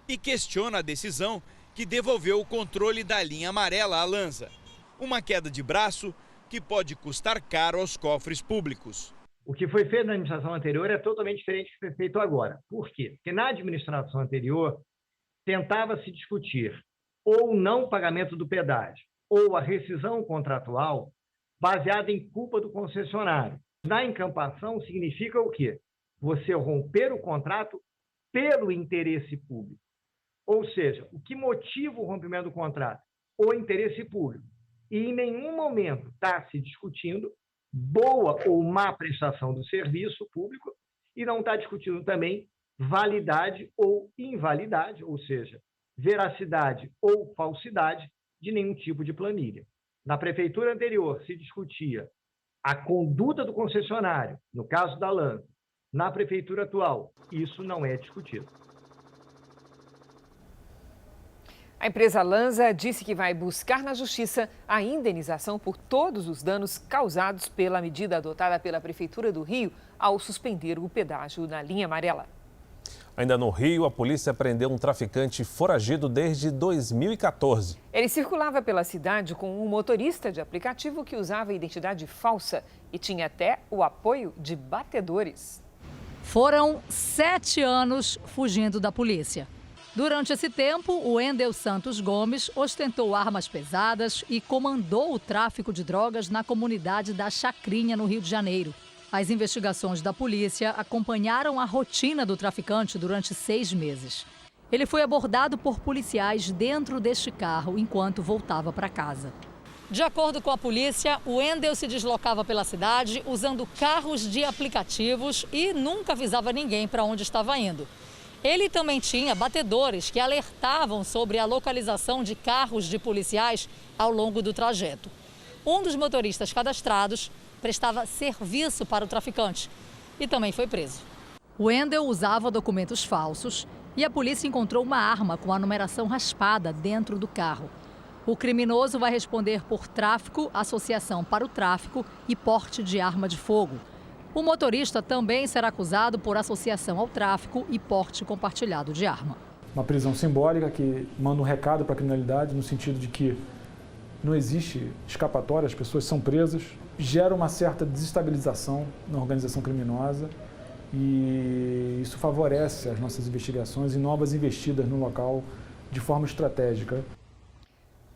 [SPEAKER 15] e questiona a decisão que devolveu o controle da linha amarela à Lanza. Uma queda de braço que pode custar caro aos cofres públicos.
[SPEAKER 1] O que foi feito na administração anterior é totalmente diferente do que foi feito agora. Por quê? Porque na administração anterior tentava-se discutir ou não pagamento do pedágio ou a rescisão contratual baseada em culpa do concessionário. Na encampação significa o quê? Você romper o contrato pelo interesse público. Ou seja, o que motiva o rompimento do contrato? O interesse público. E em nenhum momento está se discutindo boa ou má prestação do serviço público e não está discutindo também validade ou invalidade, ou seja, veracidade ou falsidade de nenhum tipo de planilha. Na prefeitura anterior se discutia a conduta do concessionário, no caso da Lanza. Na prefeitura atual, isso não é discutido.
[SPEAKER 2] A empresa Lanza disse que vai buscar na Justiça a indenização por todos os danos causados pela medida adotada pela Prefeitura do Rio ao suspender o pedágio na linha amarela.
[SPEAKER 3] Ainda no Rio, a polícia prendeu um traficante foragido desde 2014.
[SPEAKER 2] Ele circulava pela cidade com um motorista de aplicativo que usava identidade falsa e tinha até o apoio de batedores.
[SPEAKER 17] Foram 7 anos fugindo da polícia. Durante esse tempo, o Wendel Santos Gomes ostentou armas pesadas e comandou o tráfico de drogas na comunidade da Chacrinha, no Rio de Janeiro. As investigações da polícia acompanharam a rotina do traficante durante 6 meses. Ele foi abordado por policiais dentro deste carro enquanto voltava para casa. De acordo com a polícia, o Wendel se deslocava pela cidade usando carros de aplicativos e nunca avisava ninguém para onde estava indo. Ele também tinha batedores que alertavam sobre a localização de carros de policiais ao longo do trajeto. Um dos motoristas cadastrados prestava serviço para o traficante e também foi preso. O Wendel usava documentos falsos e a polícia encontrou uma arma com a numeração raspada dentro do carro. O criminoso vai responder por tráfico, associação para o tráfico e porte de arma de fogo. O motorista também será acusado por associação ao tráfico e porte compartilhado de arma.
[SPEAKER 19] Uma prisão simbólica que manda um recado para a criminalidade no sentido de que não existe escapatória, as pessoas são presas, gera uma certa desestabilização na organização criminosa e isso favorece as nossas investigações e novas investidas no local de forma estratégica.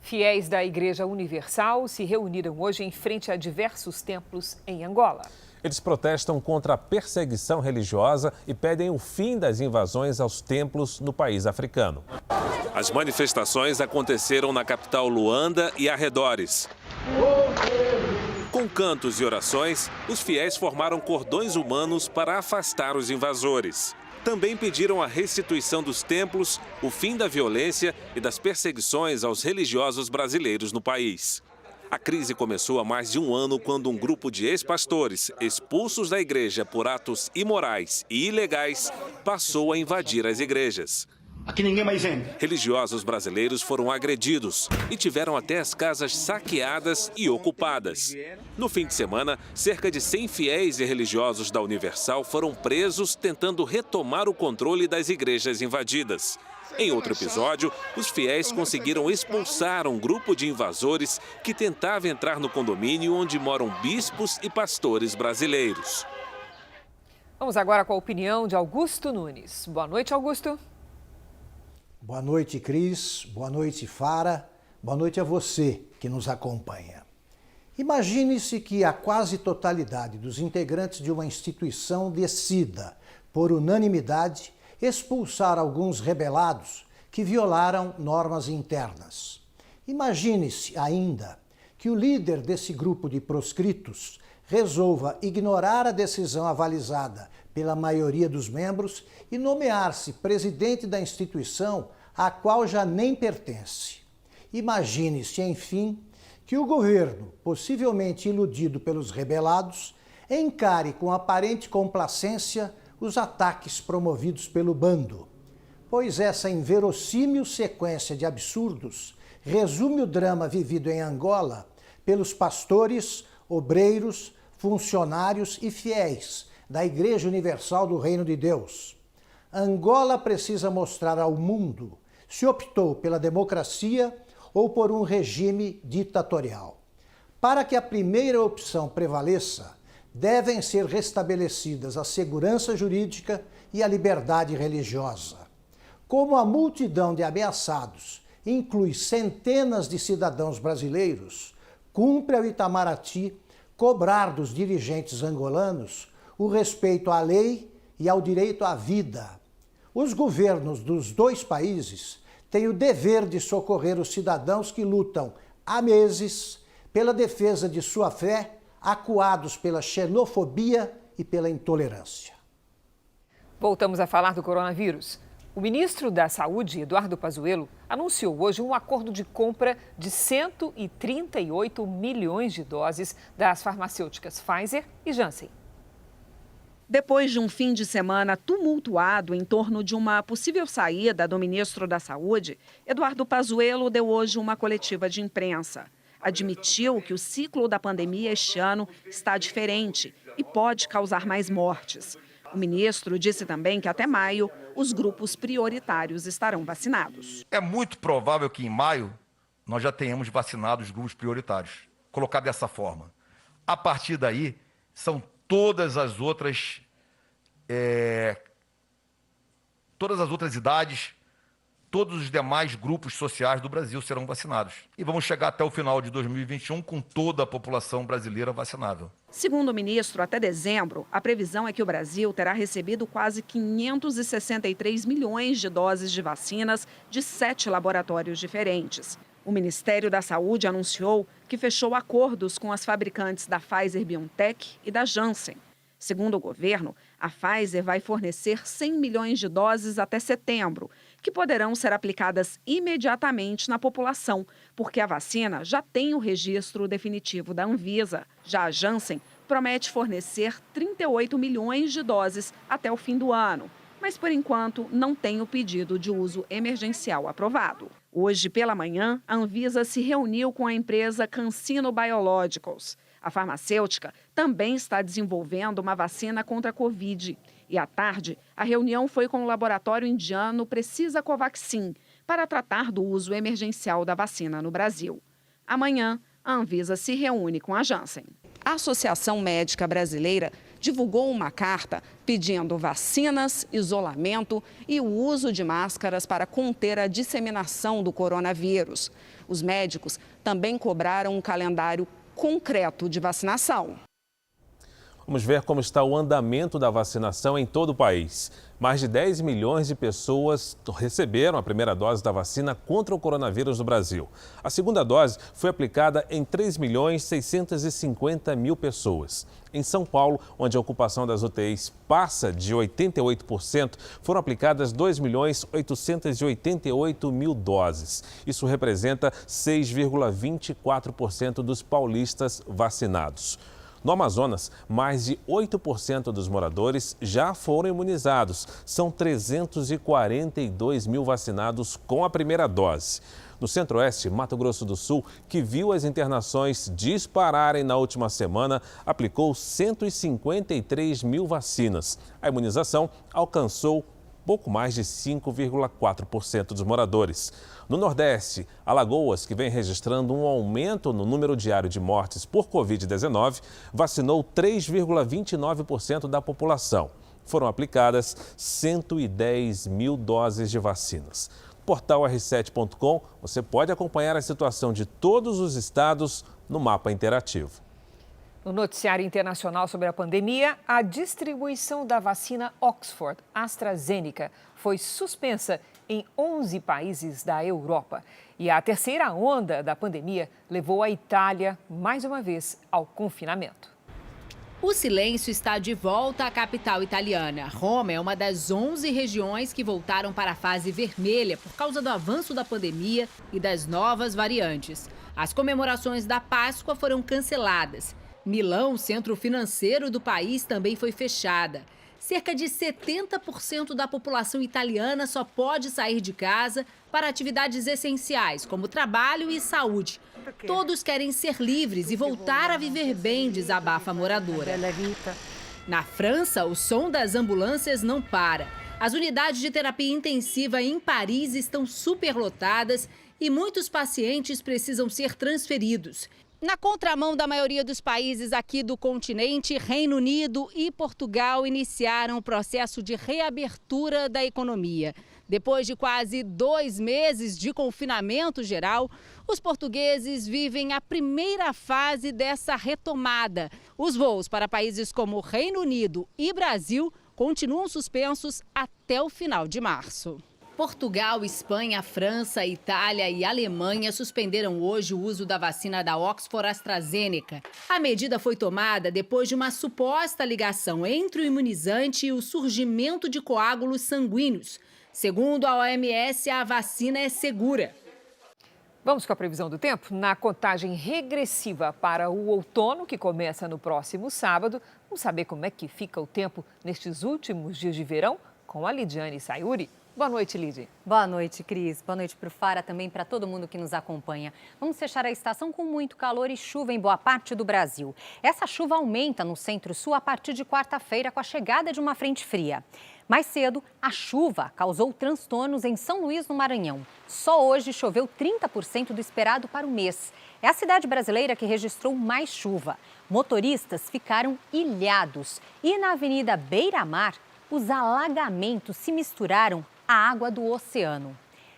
[SPEAKER 2] Fiéis da Igreja Universal se reuniram hoje em frente a diversos templos em Angola.
[SPEAKER 3] Eles protestam contra a perseguição religiosa e pedem o fim das invasões aos templos no país africano. As manifestações aconteceram na capital Luanda e arredores. Com cantos e orações, os fiéis formaram cordões humanos para afastar os invasores. Também pediram a restituição dos templos, o fim da violência e das perseguições aos religiosos brasileiros no país. A crise começou há mais de um ano quando um grupo de ex-pastores, expulsos da igreja por atos imorais e ilegais, passou a invadir as igrejas.
[SPEAKER 20] Aqui ninguém mais entra.
[SPEAKER 3] Religiosos brasileiros foram agredidos e tiveram até as casas saqueadas e ocupadas. No fim de semana, cerca de 100 fiéis e religiosos da Universal foram presos tentando retomar o controle das igrejas invadidas. Em outro episódio, os fiéis conseguiram expulsar um grupo de invasores que tentava entrar no condomínio onde moram bispos e pastores brasileiros.
[SPEAKER 2] Vamos agora com a opinião de Augusto Nunes. Boa noite, Augusto.
[SPEAKER 21] Boa noite, Cris. Boa noite, Fara. Boa noite a você que nos acompanha. Imagine-se que a quase totalidade dos integrantes de uma instituição decida, por unanimidade, expulsar alguns rebelados que violaram normas internas. Imagine-se ainda que o líder desse grupo de proscritos resolva ignorar a decisão avalizada pela maioria dos membros e nomear-se presidente da instituição à qual já nem pertence. Imagine-se, enfim, que o governo, possivelmente iludido pelos rebelados, encare com aparente complacência os ataques promovidos pelo bando, pois essa inverossímil sequência de absurdos resume o drama vivido em Angola pelos pastores, obreiros, funcionários e fiéis da Igreja Universal do Reino de Deus. Angola precisa mostrar ao mundo se optou pela democracia ou por um regime ditatorial. Para que a primeira opção prevaleça, devem ser restabelecidas a segurança jurídica e a liberdade religiosa. Como a multidão de ameaçados inclui centenas de cidadãos brasileiros, cumpre ao Itamaraty cobrar dos dirigentes angolanos o respeito à lei e ao direito à vida. Os governos dos dois países têm o dever de socorrer os cidadãos que lutam há meses pela defesa de sua fé, acuados pela xenofobia e pela intolerância.
[SPEAKER 2] Voltamos a falar do coronavírus. O ministro da Saúde, Eduardo Pazuello, anunciou hoje um acordo de compra de 138 milhões de doses das farmacêuticas Pfizer e Janssen.
[SPEAKER 20] Depois de um fim de semana tumultuado em torno de uma possível saída do ministro da Saúde, Eduardo Pazuello deu hoje uma coletiva de imprensa. Admitiu que o ciclo da pandemia este ano está diferente e pode causar mais mortes. O ministro disse também que até maio os grupos prioritários estarão vacinados.
[SPEAKER 6] É muito provável que em maio nós já tenhamos vacinado os grupos prioritários. Colocar dessa forma. A partir daí, são todas as outras idades, todos os demais grupos sociais do Brasil serão vacinados. E vamos chegar até o final de 2021 com toda a população brasileira vacinável.
[SPEAKER 20] Segundo o ministro, até dezembro, a previsão é que o Brasil terá recebido quase 563 milhões de doses de vacinas de 7 laboratórios diferentes. O Ministério da Saúde anunciou que fechou acordos com as fabricantes da Pfizer-BioNTech e da Janssen. Segundo o governo, a Pfizer vai fornecer 100 milhões de doses até setembro, que poderão ser aplicadas imediatamente na população, porque a vacina já tem o registro definitivo da Anvisa. Já a Janssen promete fornecer 38 milhões de doses até o fim do ano, mas por enquanto não tem o pedido de uso emergencial aprovado. Hoje pela manhã, a Anvisa se reuniu com a empresa CanSino Biologicals. A farmacêutica também está desenvolvendo uma vacina contra a Covid. E à tarde, a reunião foi com o laboratório indiano Precisa Covaxin para tratar do uso emergencial da vacina no Brasil. Amanhã, a Anvisa se reúne com a Janssen. A Associação Médica Brasileira divulgou uma carta pedindo vacinas, isolamento e o uso de máscaras para conter a disseminação do coronavírus. Os médicos também cobraram um calendário concreto de vacinação.
[SPEAKER 3] Vamos ver como está o andamento da vacinação em todo o país. Mais de 10 milhões de pessoas receberam a primeira dose da vacina contra o coronavírus no Brasil. A segunda dose foi aplicada em 3.650.000 pessoas. Em São Paulo, onde a ocupação das UTIs passa de 88%, foram aplicadas 2.888.000 doses. Isso representa 6,24% dos paulistas vacinados. No Amazonas, mais de 8% dos moradores já foram imunizados. São 342 mil vacinados com a primeira dose. No Centro-Oeste, Mato Grosso do Sul, que viu as internações dispararem na última semana, aplicou 153 mil vacinas. A imunização alcançou pouco mais de 5,4% dos moradores. No Nordeste, Alagoas, que vem registrando um aumento no número diário de mortes por Covid-19, vacinou 3,29% da população. Foram aplicadas 110 mil doses de vacinas. No portal r7.com, você pode acompanhar a situação de todos os estados no mapa interativo.
[SPEAKER 2] No noticiário internacional sobre a pandemia, a distribuição da vacina Oxford AstraZeneca foi suspensa em 11 países da Europa. E a terceira onda da pandemia levou a Itália, mais uma vez, ao confinamento.
[SPEAKER 22] O silêncio está de volta à capital italiana. Roma é uma das 11 regiões que voltaram para a fase vermelha por causa do avanço da pandemia e das novas variantes. As comemorações da Páscoa foram canceladas. Milão, centro financeiro do país, também foi fechada. Cerca de 70% da população italiana só pode sair de casa para atividades essenciais, como trabalho e saúde. Todos querem ser livres e voltar a viver bem, desabafa a moradora. Na França, o som das ambulâncias não para. As unidades de terapia intensiva em Paris estão superlotadas e muitos pacientes precisam ser transferidos. Na contramão da maioria dos países aqui do continente, Reino Unido e Portugal iniciaram o processo de reabertura da economia. Depois de quase 2 meses de confinamento geral, os portugueses vivem a primeira fase dessa retomada. Os voos para países como Reino Unido e Brasil continuam suspensos até o final de março. Portugal, Espanha, França, Itália e Alemanha suspenderam hoje o uso da vacina da Oxford AstraZeneca. A medida foi tomada depois de uma suposta ligação entre o imunizante e o surgimento de coágulos sanguíneos. Segundo a OMS, a vacina é segura.
[SPEAKER 2] Vamos com a previsão do tempo? Na contagem regressiva para o outono, que começa no próximo sábado, vamos saber como é que fica o tempo nestes últimos dias de verão com a Lidiane Sayuri. Boa noite, Lidy.
[SPEAKER 4] Boa noite, Cris. Boa noite para o Fara, também para todo mundo que nos acompanha. Vamos fechar a estação com muito calor e chuva em boa parte do Brasil. Essa chuva aumenta no centro-sul a partir de quarta-feira com a chegada de uma frente fria. Mais cedo, a chuva causou transtornos em São Luís, no Maranhão. Só hoje choveu 30% do esperado para o mês. É a cidade brasileira que registrou mais chuva. Motoristas ficaram ilhados. E na Avenida Beira-Mar, os alagamentos se misturaram à água do oceano.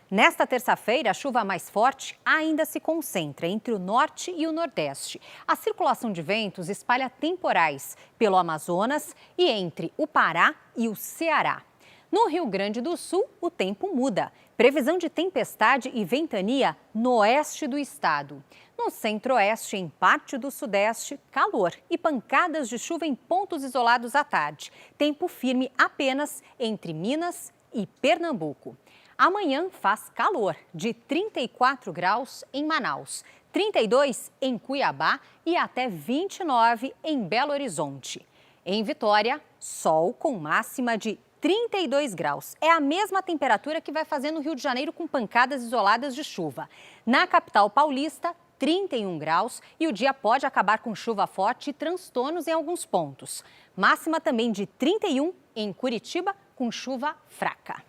[SPEAKER 4] Nesta terça-feira, a chuva mais forte ainda se concentra entre o norte e o nordeste. A circulação de ventos espalha temporais pelo Amazonas e entre o Pará e o Ceará. No Rio Grande do Sul, o tempo muda. Previsão de tempestade e ventania no oeste do estado. No centro-oeste, em parte do sudeste, calor e pancadas de chuva em pontos isolados à tarde. Tempo firme apenas entre Minas e Pernambuco. Amanhã faz calor, de 34 graus em Manaus, 32 em Cuiabá e até 29 em Belo Horizonte. Em Vitória, sol com máxima de 32 graus. É a mesma temperatura que vai fazer no Rio de Janeiro com pancadas isoladas de chuva. Na capital paulista, 31 graus e o dia pode acabar com chuva forte e transtornos em alguns pontos. Máxima também de 31 em Curitiba, com chuva fraca.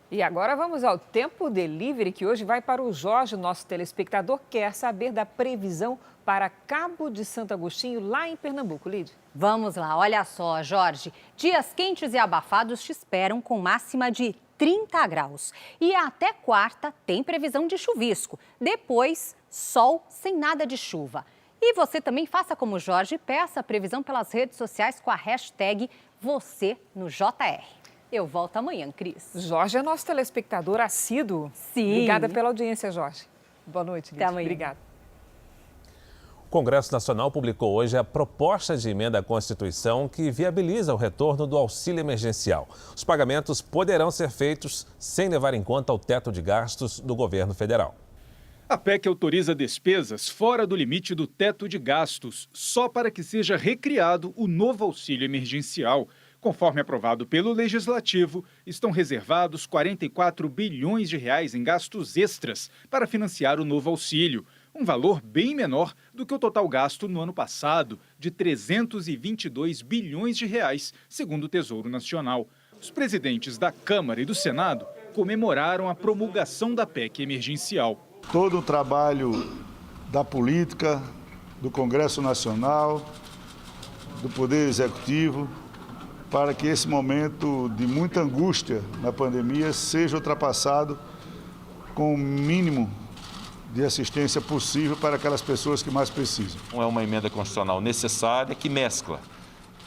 [SPEAKER 2] E agora vamos ao Tempo Delivery, que hoje vai para o Jorge, nosso telespectador, quer saber da previsão para Cabo de Santo Agostinho, lá em Pernambuco. Lídia.
[SPEAKER 4] Vamos lá, olha só, Jorge. Dias quentes e abafados te esperam com máxima de 30 graus. E até quarta tem previsão de chuvisco. Depois, sol sem nada de chuva. E você também faça como o Jorge e peça a previsão pelas redes sociais com a hashtag #VocêNoJR. Eu volto amanhã, Cris.
[SPEAKER 2] Jorge é nosso telespectador assíduo.
[SPEAKER 4] Sim.
[SPEAKER 2] Obrigada pela audiência, Jorge. Boa noite, Lídia.
[SPEAKER 4] Até amanhã.
[SPEAKER 2] Obrigada.
[SPEAKER 3] O Congresso Nacional publicou hoje a proposta de emenda à Constituição que viabiliza o retorno do auxílio emergencial. Os pagamentos poderão ser feitos sem levar em conta o teto de gastos do governo federal.
[SPEAKER 5] A PEC autoriza despesas fora do limite do teto de gastos, só para que seja recriado o novo auxílio emergencial. Conforme aprovado pelo Legislativo, estão reservados 44 bilhões de reais em gastos extras para financiar o novo auxílio, um valor bem menor do que o total gasto no ano passado, de 322 bilhões de reais, segundo o Tesouro Nacional. Os presidentes da Câmara e do Senado comemoraram a promulgação da PEC emergencial.
[SPEAKER 23] Todo o trabalho da política, do Congresso Nacional, do Poder Executivo, para que esse momento de muita angústia na pandemia seja ultrapassado com o mínimo de assistência possível para aquelas pessoas que mais precisam.
[SPEAKER 24] É uma emenda constitucional necessária que mescla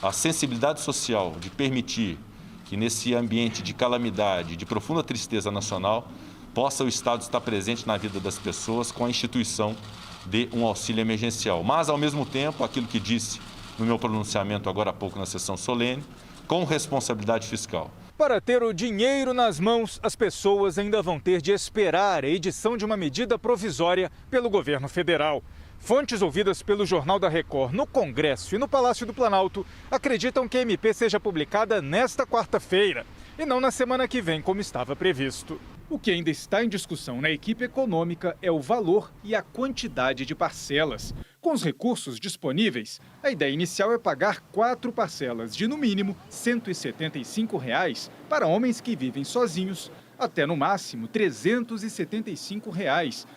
[SPEAKER 24] a sensibilidade social de permitir que nesse ambiente de calamidade, de profunda tristeza nacional, possa o Estado estar presente na vida das pessoas com a instituição de um auxílio emergencial. Mas, ao mesmo tempo, aquilo que disse no meu pronunciamento agora há pouco na sessão solene, com responsabilidade fiscal.
[SPEAKER 5] Para ter o dinheiro nas mãos, as pessoas ainda vão ter de esperar a edição de uma medida provisória pelo governo federal. Fontes ouvidas pelo Jornal da Record no Congresso e no Palácio do Planalto acreditam que a MP seja publicada nesta quarta-feira e não na semana que vem, como estava previsto. O que ainda está em discussão na equipe econômica é o valor e a quantidade de parcelas. Com os recursos disponíveis, a ideia inicial é pagar 4 parcelas de, no mínimo, R$ 175 para homens que vivem sozinhos, até no máximo R$ 375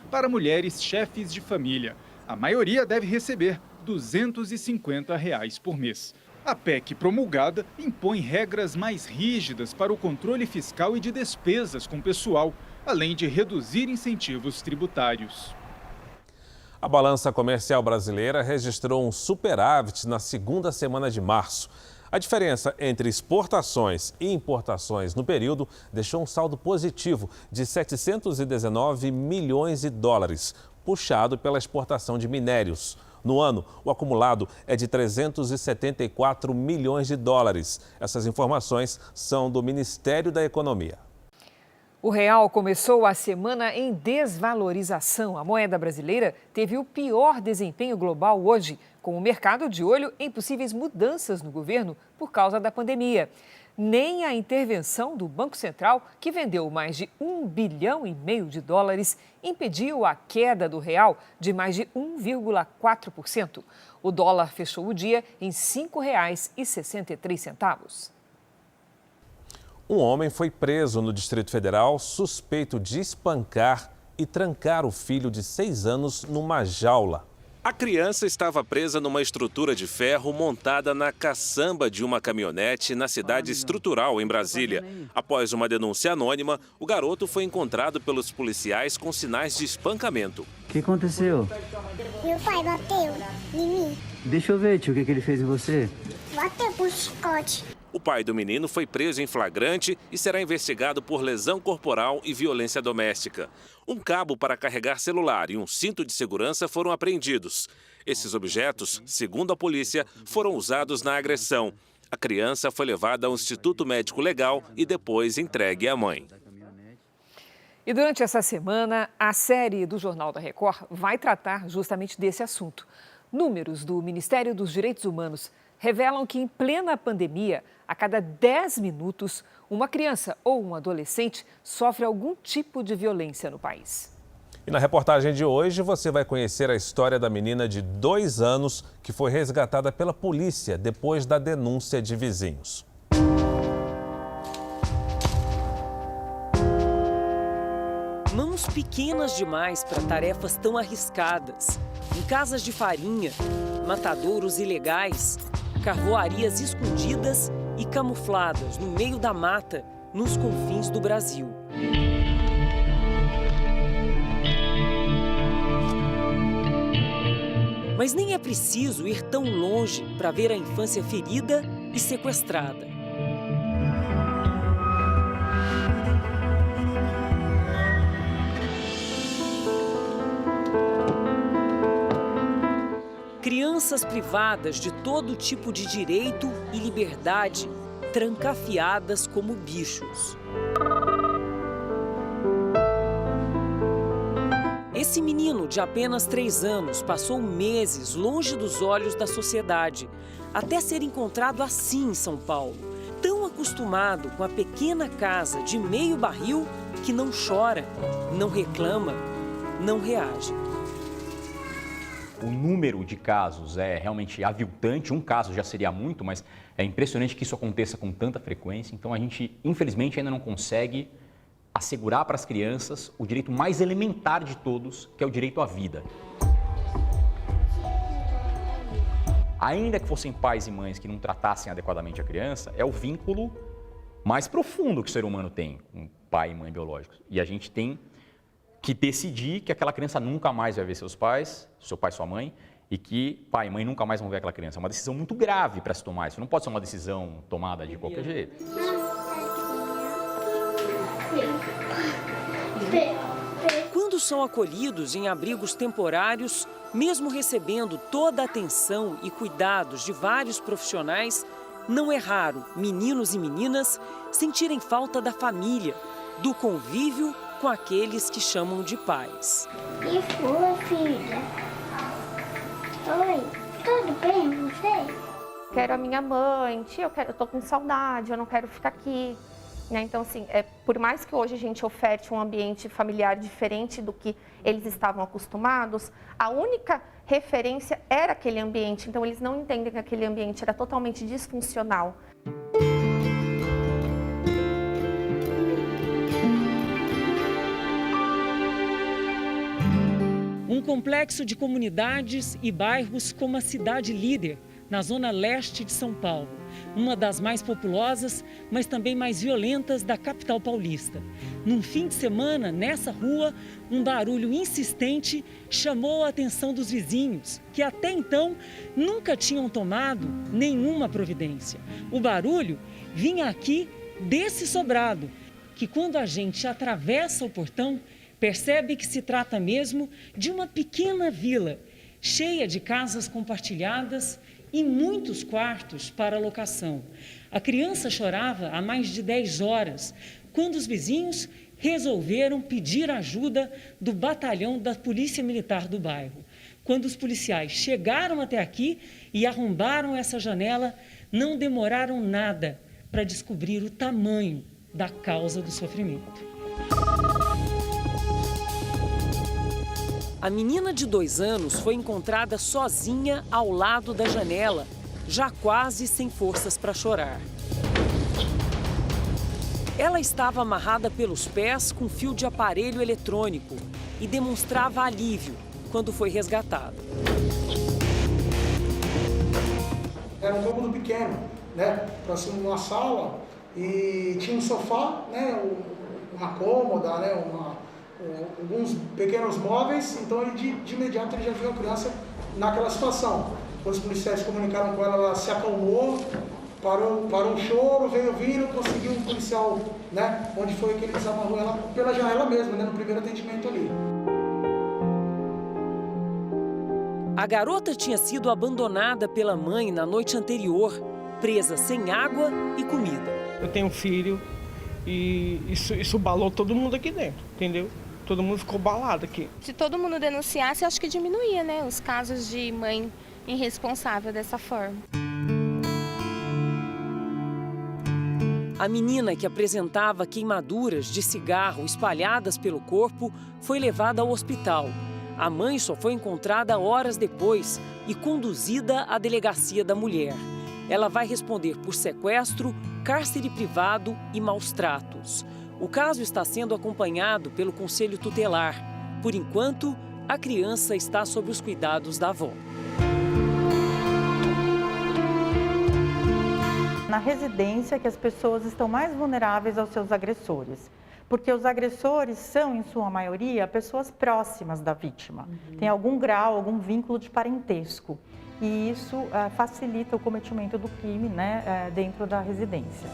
[SPEAKER 5] para mulheres chefes de família. A maioria deve receber R$ 250 por mês. A PEC promulgada impõe regras mais rígidas para o controle fiscal e de despesas com pessoal, além de reduzir incentivos tributários.
[SPEAKER 3] A balança comercial brasileira registrou um superávit na segunda semana de março. A diferença entre exportações e importações no período deixou um saldo positivo de 719 milhões de dólares, puxado pela exportação de minérios. No ano, o acumulado é de 374 milhões de dólares. Essas informações são do Ministério da Economia.
[SPEAKER 2] O real começou a semana em desvalorização. A moeda brasileira teve o pior desempenho global hoje, com o mercado de olho em possíveis mudanças no governo por causa da pandemia. Nem a intervenção do Banco Central, que vendeu mais de 1,5 bilhão de dólares, impediu a queda do real de mais de 1,4%. O dólar fechou o dia em R$ 5,63.
[SPEAKER 3] Um homem foi preso no Distrito Federal suspeito de espancar e trancar o filho de 6 anos numa jaula.
[SPEAKER 7] A criança estava presa numa estrutura de ferro montada na caçamba de uma caminhonete na cidade estrutural, em Brasília. Após uma denúncia anônima, o garoto foi encontrado pelos policiais com sinais de espancamento.
[SPEAKER 8] O que aconteceu?
[SPEAKER 10] Meu pai bateu em mim.
[SPEAKER 8] Deixa eu ver, tio, o que ele fez em você?
[SPEAKER 10] Bateu com chicote.
[SPEAKER 7] O pai do menino foi preso em flagrante e será investigado por lesão corporal e violência doméstica. Um cabo para carregar celular e um cinto de segurança foram apreendidos. Esses objetos, segundo a polícia, foram usados na agressão. A criança foi levada ao Instituto Médico Legal e depois entregue à mãe.
[SPEAKER 2] E durante essa semana, a série do Jornal da Record vai tratar justamente desse assunto. Números do Ministério dos Direitos Humanos revelam que, em plena pandemia, a cada 10 minutos, uma criança ou um adolescente sofre algum tipo de violência no país.
[SPEAKER 3] E na reportagem de hoje, você vai conhecer a história da menina de 2 anos que foi resgatada pela polícia depois da denúncia de vizinhos.
[SPEAKER 11] Mãos pequenas demais para tarefas tão arriscadas. Em casas de farinha, matadouros ilegais, carvoarias escondidas e camufladas no meio da mata, nos confins do Brasil. Mas nem é preciso ir tão longe para ver a infância ferida e sequestrada. Crianças privadas de todo tipo de direito e liberdade, trancafiadas como bichos. Esse menino de apenas 3 anos passou meses longe dos olhos da sociedade, até ser encontrado assim em São Paulo, tão acostumado com a pequena casa de meio barril que não chora, não reclama, não reage.
[SPEAKER 25] O número de casos é realmente aviltante, um caso já seria muito, mas é impressionante que isso aconteça com tanta frequência. Então a gente, infelizmente, ainda não consegue assegurar para as crianças o direito mais elementar de todos, que é o direito à vida. Ainda que fossem pais e mães que não tratassem adequadamente a criança, é o vínculo mais profundo que o ser humano tem com pai e mãe biológicos. E a gente tem que decidir que aquela criança nunca mais vai ver seus pais, seu pai e sua mãe, e que pai e mãe nunca mais vão ver aquela criança. É uma decisão muito grave para se tomar. Isso não pode ser uma decisão tomada de qualquer jeito.
[SPEAKER 11] Quando são acolhidos em abrigos temporários, mesmo recebendo toda a atenção e cuidados de vários profissionais, não é raro meninos e meninas sentirem falta da família, do convívio com aqueles que chamam de pais.
[SPEAKER 10] E sua filha? Oi, tudo bem, você?
[SPEAKER 9] Quero a minha mãe, tia, eu tô com saudade, eu não quero ficar aqui. Né? Então, assim, por mais que hoje a gente oferte um ambiente familiar diferente do que eles estavam acostumados, a única referência era aquele ambiente. Então, eles não entendem que aquele ambiente era totalmente disfuncional.
[SPEAKER 11] Um complexo de comunidades e bairros como a Cidade Líder, na zona leste de São Paulo, uma das mais populosas, mas também mais violentas da capital paulista. Num fim de semana, nessa rua, um barulho insistente chamou a atenção dos vizinhos, que até então nunca tinham tomado nenhuma providência. O barulho vinha aqui desse sobrado, que quando a gente atravessa o portão, percebe que se trata mesmo de uma pequena vila, cheia de casas compartilhadas e muitos quartos para locação. A criança chorava há mais de 10 horas, quando os vizinhos resolveram pedir ajuda do batalhão da Polícia Militar do bairro. Quando os policiais chegaram até aqui e arrombaram essa janela, não demoraram nada para descobrir o tamanho da causa do sofrimento. A menina de 2 anos foi encontrada sozinha ao lado da janela, já quase sem forças para chorar. Ela estava amarrada pelos pés com fio de aparelho eletrônico e demonstrava alívio quando foi resgatada.
[SPEAKER 12] Era um cômodo pequeno, né? Próximo de uma sala, e tinha um sofá, né? Uma cômoda, né? Alguns pequenos móveis, então ele de imediato ele já viu a criança naquela situação. Quando os policiais comunicaram com ela, ela se acalmou, parou um choro, veio vindo, conseguiu um policial, né? Onde foi que ele desamarrou ela pela janela mesmo, né? No primeiro atendimento ali.
[SPEAKER 11] A garota tinha sido abandonada pela mãe na noite anterior, presa sem água e comida.
[SPEAKER 13] Eu tenho um filho e isso abalou todo mundo aqui dentro, entendeu? Todo mundo ficou abalado aqui.
[SPEAKER 14] Se todo mundo denunciasse, acho que diminuía, né? Os casos de mãe irresponsável dessa forma.
[SPEAKER 11] A menina, que apresentava queimaduras de cigarro espalhadas pelo corpo, foi levada ao hospital. A mãe só foi encontrada horas depois e conduzida à delegacia da mulher. Ela vai responder por sequestro, cárcere privado e maus tratos. O caso está sendo acompanhado pelo Conselho Tutelar. Por enquanto, a criança está sob os cuidados da avó.
[SPEAKER 16] Na residência que as pessoas estão mais vulneráveis aos seus agressores, porque os agressores são, em sua maioria, pessoas próximas da vítima. Tem algum grau, algum vínculo de parentesco. E isso facilita o cometimento do crime, né, dentro da residência.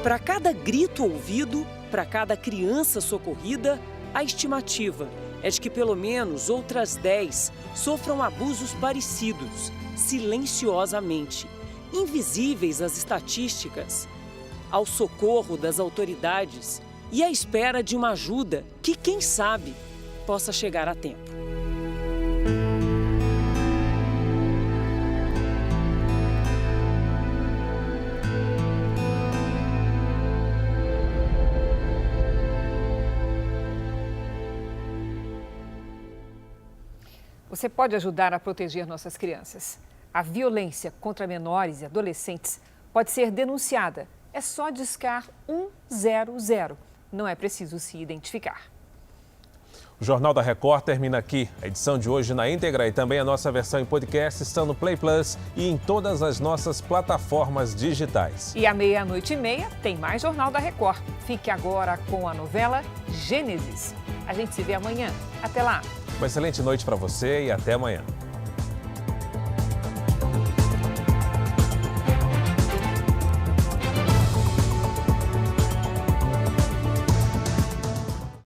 [SPEAKER 11] Para cada grito ouvido, para cada criança socorrida, a estimativa é de que pelo menos outras 10 sofram abusos parecidos, silenciosamente, invisíveis às estatísticas, ao socorro das autoridades e à espera de uma ajuda que, quem sabe, possa chegar a tempo.
[SPEAKER 2] Você pode ajudar a proteger nossas crianças. A violência contra menores e adolescentes pode ser denunciada. É só discar 100. Não é preciso se identificar.
[SPEAKER 3] O Jornal da Record termina aqui. A edição de hoje na íntegra e também a nossa versão em podcast estão no Play Plus e em todas as nossas plataformas digitais.
[SPEAKER 2] E à 00:30 tem mais Jornal da Record. Fique agora com a novela Gênesis. A gente se vê amanhã. Até lá.
[SPEAKER 3] Uma excelente noite para você e até amanhã.